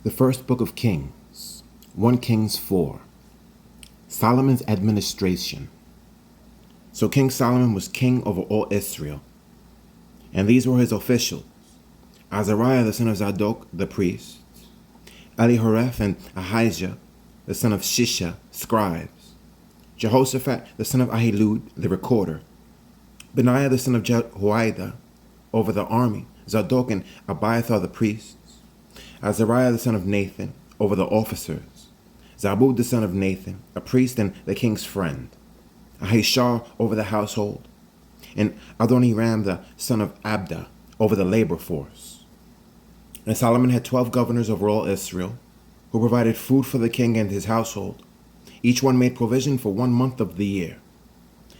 The first book of Kings, 1 Kings 4. Solomon's administration. So King Solomon was king over all Israel, and these were his officials: Azariah the son of Zadok the priest, Elihoreph and Ahijah the son of Shisha, scribes, Jehoshaphat the son of Ahilud the recorder, Benaiah the son of Jehoiada over the army, Zadok and Abiathar the priests, Azariah the son of Nathan over the officers, Zabud the son of Nathan, a priest and the king's friend, Ahishar over the household, and Adoniram the son of Abda over the labor force. And Solomon had 12 governors over all Israel, who provided food for the king and his household. Each one made provision for 1 month of the year.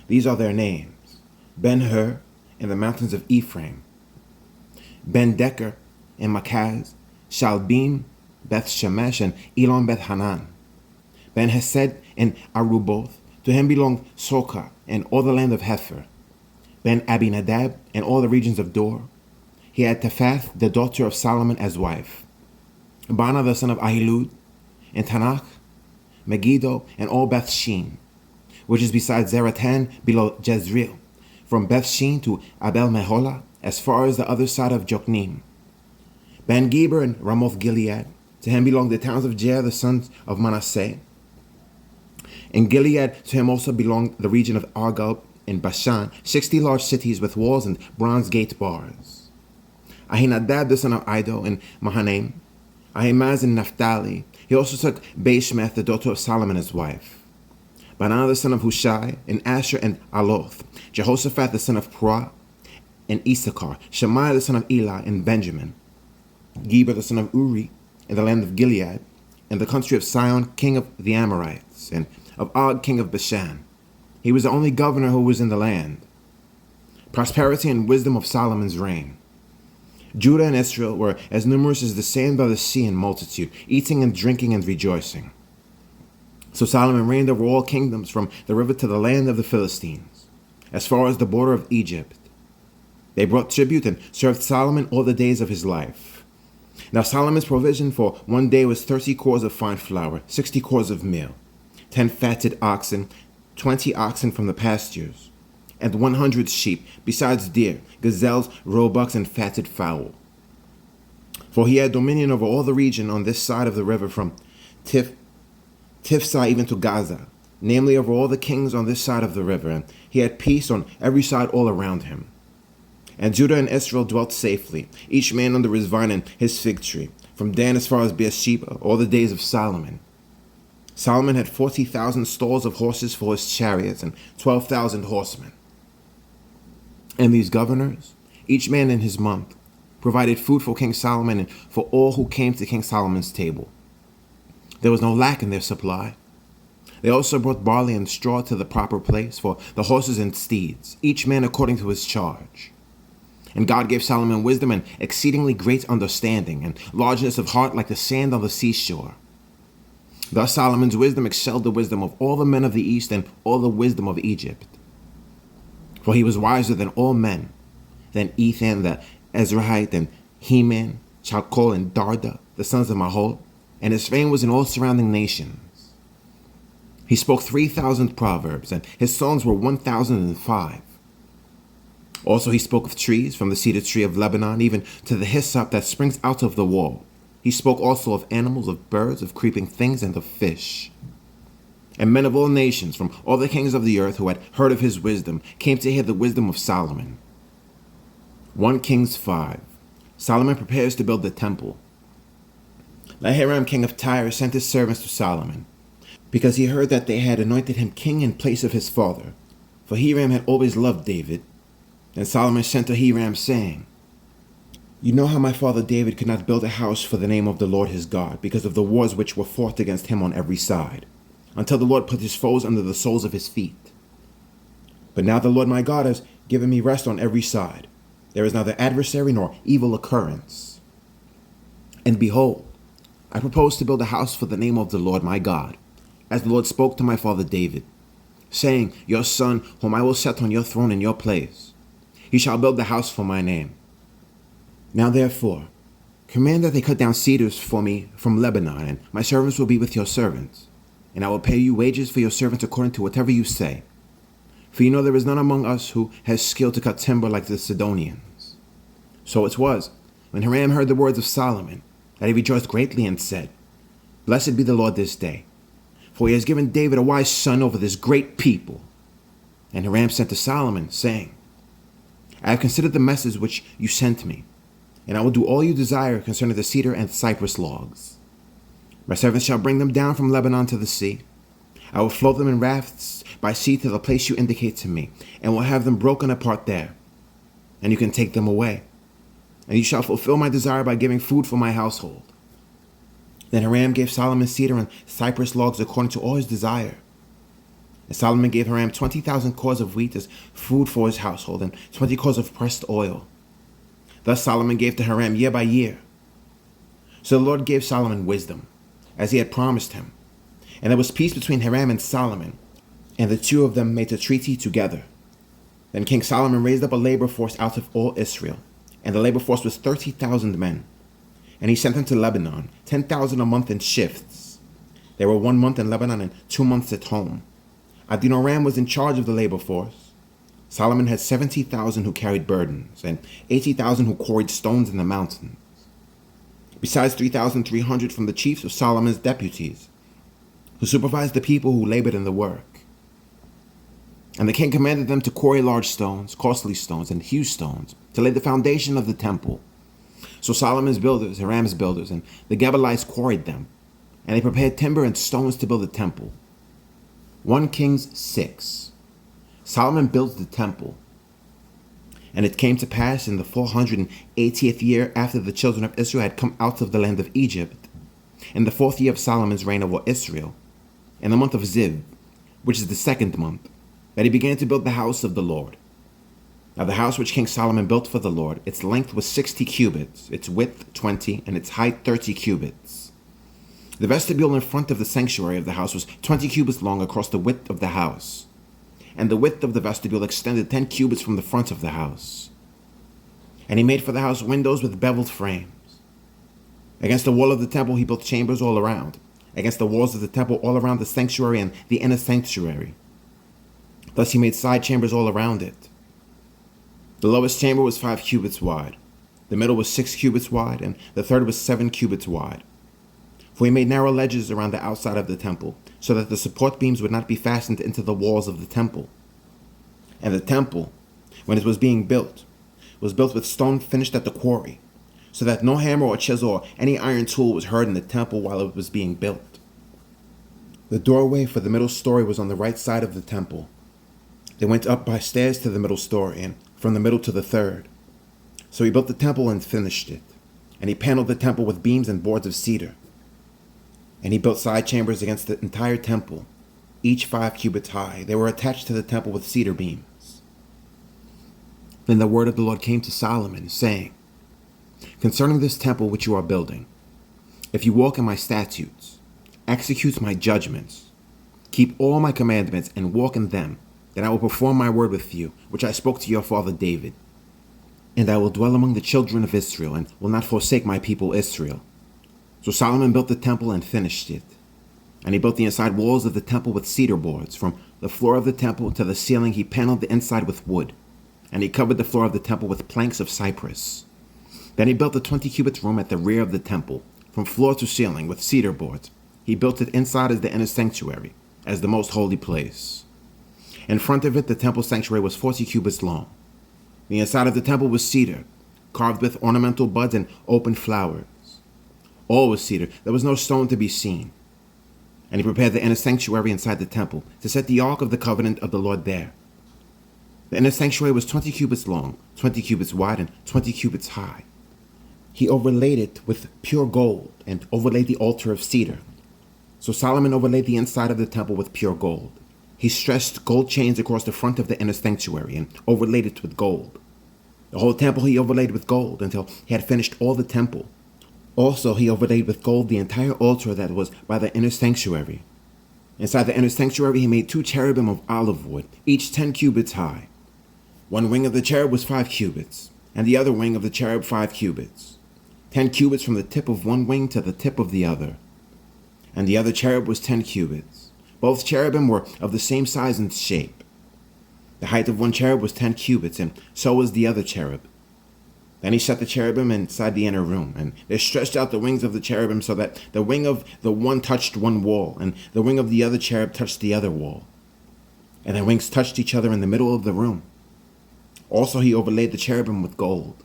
These are their names: Ben-Hur in the mountains of Ephraim, Ben-Decker in Makaz, Shalbim, Beth-Shemesh, and Elon Beth-Hanan, Ben-Hesed in Aruboth. To him belonged Soka and all the land of Hepher, Ben-Abinadab and all the regions of Dor. He had Tephath, the daughter of Solomon, as wife, Bana the son of Ahilud, and Tanakh, Megiddo, and all Beth-Shin, which is beside Zaratan below Jezreel, from Beth-Shin to Abel-Meholah, as far as the other side of Jokneam. Ben-Geber and Ramoth-Gilead. To him belonged the towns of Jair, the sons of Manasseh. In Gilead, to him also belonged the region of Argob in Bashan, 60 large cities with walls and bronze gate bars. Ahinadab, the son of Iddo, in Mahanaim. Ahimaaz in Naphtali. He also took Bashemath, the daughter of Solomon, as wife. Banah, the son of Hushai, in Asher and Aloth. Jehoshaphat, the son of Puah, in Issachar. Shemaiah, the son of Elah, in Benjamin. Geber, the son of Uri, in the land of Gilead, in the country of Sihon, king of the Amorites, and of Og, king of Bashan. He was the only governor who was in the land. Prosperity and wisdom of Solomon's reign. Judah and Israel were as numerous as the sand by the sea in multitude, eating and drinking and rejoicing. So Solomon reigned over all kingdoms, from the river to the land of the Philistines, as far as the border of Egypt. They brought tribute and served Solomon all the days of his life. Now Solomon's provision for 1 day was 30 cores of fine flour, 60 cores of meal, 10 fatted oxen, 20 oxen from the pastures, and 100 sheep, besides deer, gazelles, roebucks, and fatted fowl. For he had dominion over all the region on this side of the river, from Tifsah even to Gaza, namely over all the kings on this side of the river, and he had peace on every side all around him. And Judah and Israel dwelt safely, each man under his vine and his fig tree, from Dan as far as Beersheba, all the days of Solomon. Solomon had 40,000 stalls of horses for his chariots, and 12,000 horsemen. And these governors, each man in his month, provided food for King Solomon and for all who came to King Solomon's table. There was no lack in their supply. They also brought barley and straw to the proper place for the horses and steeds, each man according to his charge. And God gave Solomon wisdom and exceedingly great understanding, and largeness of heart like the sand on the seashore. Thus Solomon's wisdom excelled the wisdom of all the men of the east and all the wisdom of Egypt. For he was wiser than all men, than Ethan the Ezrahite, and Heman, Chalcol, and Darda, the sons of Mahol, and his fame was in all surrounding nations. He spoke 3,000 proverbs, and his songs were 1,005. Also he spoke of trees, from the cedar tree of Lebanon even to the hyssop that springs out of the wall. He spoke also of animals, of birds, of creeping things, and of fish. And men of all nations, from all the kings of the earth who had heard of his wisdom, came to hear the wisdom of Solomon. 1 Kings 5. Solomon prepares to build the temple. Lahiram, king of Tyre, sent his servants to Solomon, because he heard that they had anointed him king in place of his father, for Hiram had always loved David. And Solomon sent to Hiram, saying, "You know how my father David could not build a house for the name of the Lord his God, because of the wars which were fought against him on every side, until the Lord put his foes under the soles of his feet. But now the Lord my God has given me rest on every side. There is neither adversary nor evil occurrence. And behold, I propose to build a house for the name of the Lord my God, as the Lord spoke to my father David, saying, Your son, whom I will set on your throne in your place, he shall build the house for my name. Now therefore, Command that they cut down cedars for me from Lebanon, and my servants will be with your servants. And I will pay you wages for your servants according to whatever you say. For you know there is none among us who has skill to cut timber like the Sidonians. So it was, when Hiram heard the words of Solomon, that he rejoiced greatly and said, Blessed be the Lord this day, for he has given David a wise son over this great people. And Hiram sent to Solomon, saying, I have considered the message which you sent me, and I will do all you desire concerning the cedar and cypress logs. My servants shall bring them down from Lebanon to the sea. I will float them in rafts by sea to the place you indicate to me, and will have them broken apart there. And you can take them away. And you shall fulfill my desire by giving food for my household. Then Hiram gave Solomon cedar and cypress logs according to all his desire. And Solomon gave Hiram 20,000 cors of wheat as food for his household, and 20 cors of pressed oil. Thus Solomon gave to Hiram year by year. So the Lord gave Solomon wisdom, as he had promised him. And there was peace between Hiram and Solomon, and the two of them made a treaty together. Then King Solomon raised up a labor force out of all Israel, and the labor force was 30,000 men. And he sent them to Lebanon, 10,000 a month in shifts. They were 1 month in Lebanon and 2 months at home. Adoniram was in charge of the labor force. Solomon had 70,000 who carried burdens, and 80,000 who quarried stones in the mountains, besides 3,300 from the chiefs of Solomon's deputies, who supervised the people who labored in the work. And the king commanded them to quarry large stones, costly stones, and huge stones, to lay the foundation of the temple. So Solomon's builders, Hiram's builders, and the Gebalites quarried them, and they prepared timber and stones to build the temple. 1 Kings 6. Solomon built the temple. And it came to pass in the 480th year after the children of Israel had come out of the land of Egypt, in the 4th year of Solomon's reign over Israel, in the month of Ziv, which is the 2nd month, that he began to build the house of the Lord. Now the house which King Solomon built for the Lord, its length was 60 cubits, its width 20, and its height 30 cubits. The vestibule in front of the sanctuary of the house was 20 cubits long across the width of the house, and the width of the vestibule extended 10 cubits from the front of the house. And he made for the house windows with beveled frames. Against the wall of the temple he built chambers all around, against the walls of the temple all around the sanctuary and the inner sanctuary. Thus he made side chambers all around it. The lowest chamber was 5 cubits wide, the middle was 6 cubits wide, and the third was 7 cubits wide. For he made narrow ledges around the outside of the temple, so that the support beams would not be fastened into the walls of the temple. And the temple, when it was being built, was built with stone finished at the quarry, so that no hammer or chisel or any iron tool was heard in the temple while it was being built. The doorway for the middle story was on the right side of the temple. They went up by stairs to the middle story, and from the middle to the third. So he built the temple and finished it. And he paneled the temple with beams and boards of cedar. And he built side chambers against the entire temple, each 5 cubits high. They were attached to the temple with cedar beams. Then the word of the Lord came to Solomon, saying, Concerning this temple which you are building, if you walk in my statutes, execute my judgments, keep all my commandments, and walk in them, then I will perform my word with you, which I spoke to your father David. And I will dwell among the children of Israel, and will not forsake my people Israel. So Solomon built the temple and finished it. And he built the inside walls of the temple with cedar boards. From the floor of the temple to the ceiling he paneled the inside with wood. And he covered the floor of the temple with planks of cypress. Then he built the 20 cubits room at the rear of the temple, from floor to ceiling, with cedar boards. He built it inside as the inner sanctuary, as the most holy place. In front of it the temple sanctuary was 40 cubits long. The inside of the temple was cedar, carved with ornamental buds and open flowers. All was cedar. There was no stone to be seen. And he prepared the inner sanctuary inside the temple, to set the ark of the covenant of the Lord there. The inner sanctuary was 20 cubits long, 20 cubits wide, and 20 cubits high. He overlaid it with pure gold, and overlaid the altar of cedar. So Solomon overlaid the inside of the temple with pure gold. He stressed gold chains across the front of the inner sanctuary, and overlaid it with gold. The whole temple he overlaid with gold, until he had finished all the temple. Also he overlaid with gold the entire altar that was by the inner sanctuary. Inside the inner sanctuary he made 2 cherubim of olive wood, each 10 cubits high. One wing of the cherub was 5 cubits, and the other wing of the cherub 5 cubits. 10 cubits from the tip of one wing to the tip of the other. And the other cherub was 10 cubits. Both cherubim were of the same size and shape. The height of one cherub was 10 cubits, and so was the other cherub. Then he set the cherubim inside the inner room, and they stretched out the wings of the cherubim so that the wing of the one touched one wall, and the wing of the other cherub touched the other wall. And their wings touched each other in the middle of the room. Also he overlaid the cherubim with gold.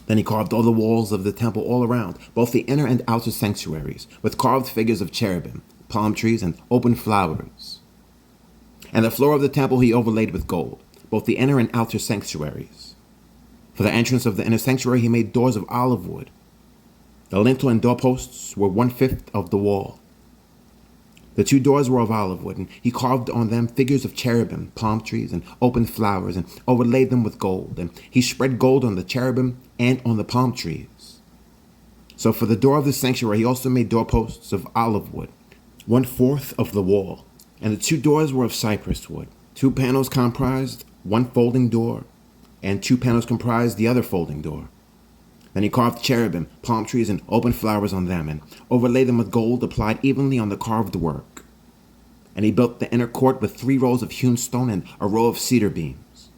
Then he carved all the walls of the temple all around, both the inner and outer sanctuaries, with carved figures of cherubim, palm trees, and open flowers. And the floor of the temple he overlaid with gold, both the inner and outer sanctuaries. For the entrance of the inner sanctuary he made doors of olive wood. The lintel and doorposts were 1/5 of the wall. The 2 doors were of olive wood, and he carved on them figures of cherubim, palm trees, and open flowers, and overlaid them with gold. And he spread gold on the cherubim and on the palm trees. So for the door of the sanctuary he also made doorposts of olive wood, 1/4 of the wall. And the 2 doors were of cypress wood. 2 panels comprised one folding door, and 2 panels comprised the other folding door. Then he carved cherubim, palm trees, and open flowers on them, and overlaid them with gold applied evenly on the carved work. And he built the inner court with 3 rows of hewn stone and a row of cedar beams.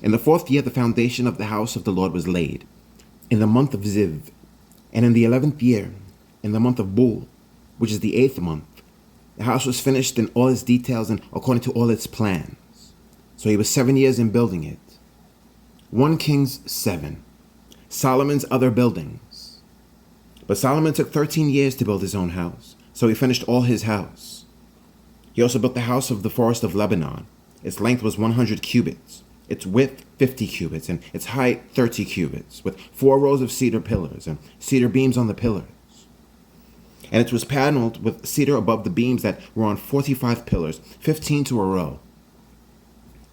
In the 4th year the foundation of the house of the Lord was laid, in the month of Ziv. And in the 11th year, in the month of Bul, which is the 8th month, the house was finished in all its details and according to all its plans. So he was 7 years in building it. 1 Kings 7. Solomon's other buildings. But Solomon took 13 years to build his own house, so he finished all his house. He also built the house of the forest of Lebanon. Its length was 100 cubits, its width 50 cubits, and its height 30 cubits, with 4 rows of cedar pillars and cedar beams on the pillars. And it was paneled with cedar above the beams that were on 45 pillars, 15 to a row.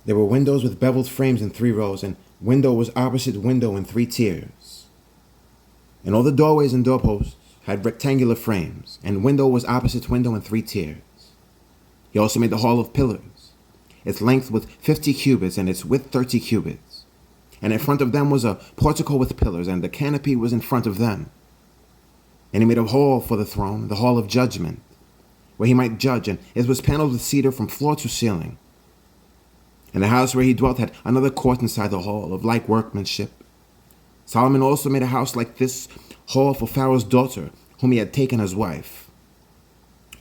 There were windows with beveled frames in 3 rows, and window was opposite window in 3 tiers. And all the doorways and doorposts had rectangular frames, and window was opposite window in 3 tiers. He also made the hall of pillars. Its length was 50 cubits, and its width 30 cubits. And in front of them was a portico with pillars, and the canopy was in front of them. And he made a hall for the throne, the hall of judgment, where he might judge, and it was paneled with cedar from floor to ceiling. And the house where he dwelt had another court inside the hall of like workmanship. Solomon also made a house like this hall for Pharaoh's daughter, whom he had taken as wife.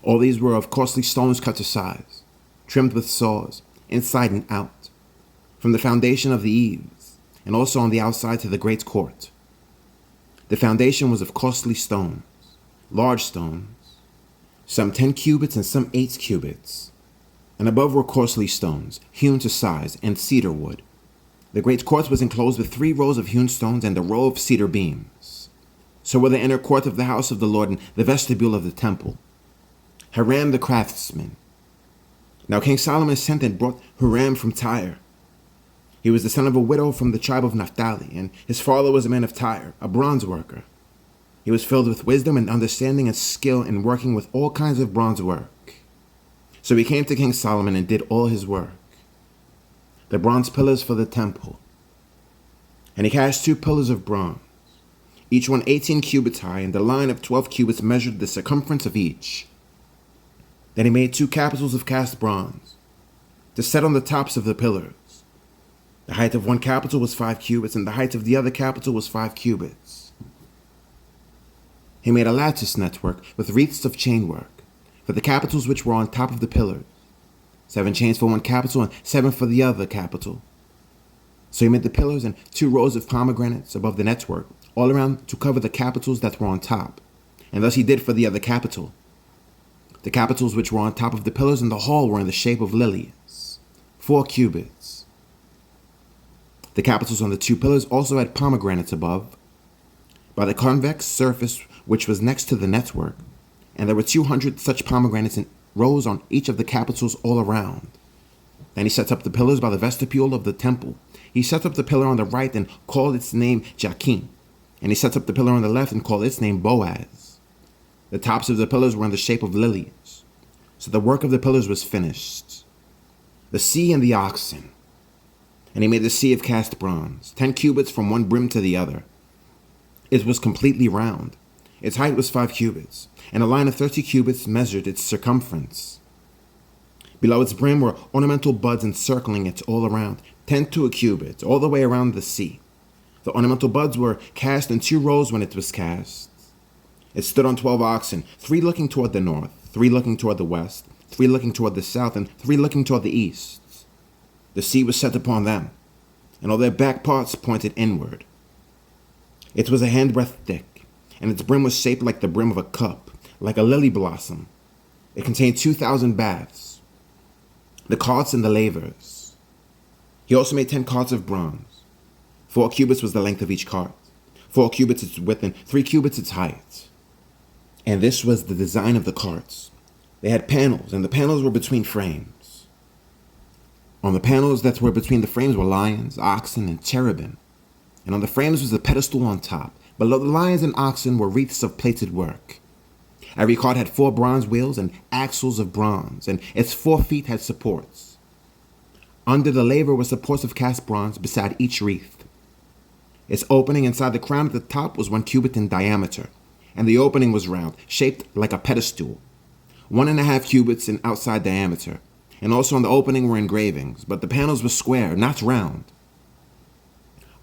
All these were of costly stones cut to size, trimmed with saws, inside and out, from the foundation of the eaves, and also on the outside to the great court. The foundation was of costly stones, large stones, some 10 cubits and some 8 cubits. And above were costly stones, hewn to size, and cedar wood. The great court was enclosed with 3 rows of hewn stones and a row of cedar beams. So were the inner court of the house of the Lord and the vestibule of the temple. Hiram the craftsman. Now King Solomon sent and brought Hiram from Tyre. He was the son of a widow from the tribe of Naphtali, and his father was a man of Tyre, a bronze worker. He was filled with wisdom and understanding and skill in working with all kinds of bronze work. So he came to King Solomon and did all his work. The bronze pillars for the temple. And he cast 2 pillars of bronze, each one 18 cubits high, and the line of 12 cubits measured the circumference of each. Then he made 2 capitals of cast bronze, to set on the tops of the pillars. The height of one capital was 5 cubits, and the height of the other capital was 5 cubits. He made a lattice network with wreaths of chainwork for the capitals which were on top of the pillars, 7 chains for one capital and 7 for the other capital. So he made the pillars and 2 rows of pomegranates above the network, all around to cover the capitals that were on top. And thus he did for the other capital. The capitals which were on top of the pillars in the hall were in the shape of lilies, 4 cubits. The capitals on the 2 pillars also had pomegranates above, by the convex surface which was next to the network, and there were 200 such pomegranates in rows on each of the capitals all around. Then he set up the pillars by the vestibule of the temple. He set up the pillar on the right and called its name Jachin, and he set up the pillar on the left and called its name Boaz. The tops of the pillars were in the shape of lilies, so the work of the pillars was finished. The sea and the oxen. And he made the sea of cast bronze, 10 cubits from one brim to the other. It was completely round. Its height was 5 cubits, and a line of 30 cubits measured its circumference. Below its brim were ornamental buds encircling it all around, 10 to a cubit, all the way around the sea. The ornamental buds were cast in 2 rows when it was cast. It stood on 12 oxen, 3 looking toward the north, 3 looking toward the west, 3 looking toward the south, and 3 looking toward the east. The sea was set upon them, and all their back parts pointed inward. It was a handbreadth thick, and its brim was shaped like the brim of a cup, like a lily blossom. It contained 2,000 baths, the carts and the lavers. He also made 10 carts of bronze. 4 cubits was the length of each cart, 4 cubits its width, and 3 cubits its height. And this was the design of the carts. They had panels, and the panels were between frames. On the panels that were between the frames were lions, oxen, and cherubim. And on the frames was a pedestal on top. Below the lions and oxen were wreaths of plated work. Every cart had 4 bronze wheels and axles of bronze, and its 4 feet had supports. Under the laver were supports of cast bronze beside each wreath. Its opening inside the crown at the top was 1 cubit in diameter, and the opening was round, shaped like a pedestal, 1.5 cubits in outside diameter, and also on the opening were engravings, but the panels were square, not round.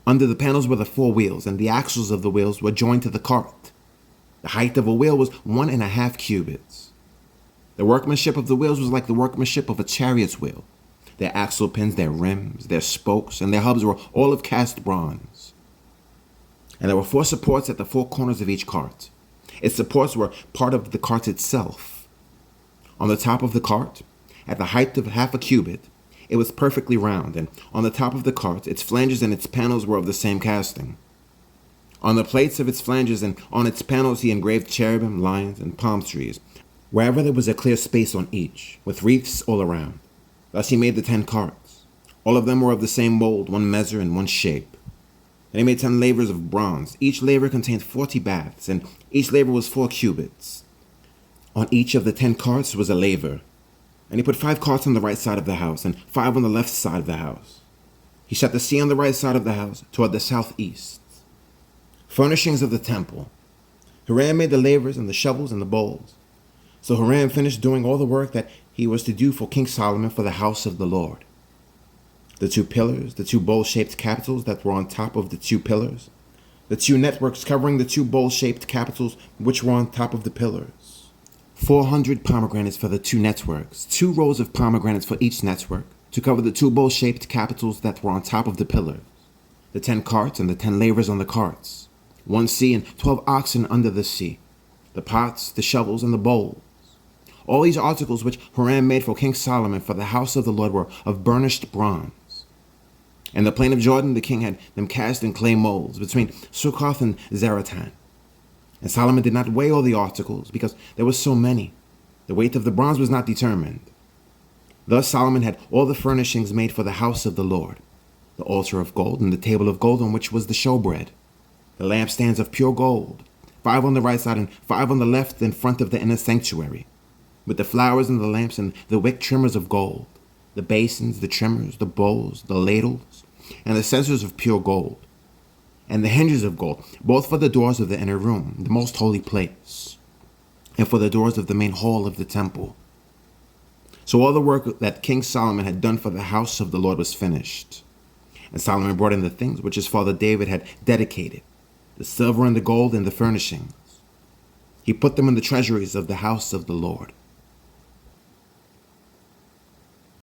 Under the panels were the 4 wheels, and the axles of the wheels were joined to the cart. The height of a wheel was 1.5 cubits. The workmanship of the wheels was like the workmanship of a chariot's wheel. Their axle pins, their rims, their spokes, and their hubs were all of cast bronze. And there were 4 supports at the 4 corners of each cart. Its supports were part of the cart itself. On the top of the cart, at the height of 0.5 cubit, it was perfectly round, and on the top of the cart, its flanges and its panels were of the same casting. On the plates of its flanges and on its panels he engraved cherubim, lions, and palm trees, wherever there was a clear space on each, with wreaths all around. Thus he made the 10 carts. All of them were of the same mold, 1 measure, and 1 shape. And he made 10 lavers of bronze. Each laver contained 40 baths, and each laver was 4 cubits. On each of the 10 carts was a laver. And he put 5 carts on the right side of the house, and 5 on the left side of the house. He set the sea on the right side of the house, toward the southeast. Furnishings of the temple. Hiram made the lavers and the shovels and the bowls. So Hiram finished doing all the work that he was to do for King Solomon for the house of the Lord. The 2 pillars, the 2 bowl-shaped capitals that were on top of the 2 pillars, the 2 networks covering the 2 bowl-shaped capitals which were on top of the pillars, 400 pomegranates for the 2 networks, 2 rows of pomegranates for each network to cover the 2 bowl-shaped capitals that were on top of the pillars, the 10 carts and the 10 lavers on the carts, 1 sea and 12 oxen under the sea, the pots, the shovels, and the bowls. All these articles which Hiram made for King Solomon for the house of the Lord were of burnished bronze. In the plain of Jordan the king had them cast in clay molds between Succoth and Zaratan. And Solomon did not weigh all the articles because there were so many. The weight of the bronze was not determined. Thus Solomon had all the furnishings made for the house of the Lord, the altar of gold and the table of gold on which was the showbread, the lampstands of pure gold, 5 on the right side and 5 on the left in front of the inner sanctuary, with the flowers and the lamps and the wick trimmers of gold, the basins, the trimmers, the bowls, the ladles, and the censers of pure gold, and the hinges of gold, both for the doors of the inner room, the most holy place, and for the doors of the main hall of the temple. So all the work that King Solomon had done for the house of the Lord was finished. And Solomon brought in the things which his father David had dedicated, the silver and the gold and the furnishings. He put them in the treasuries of the house of the Lord.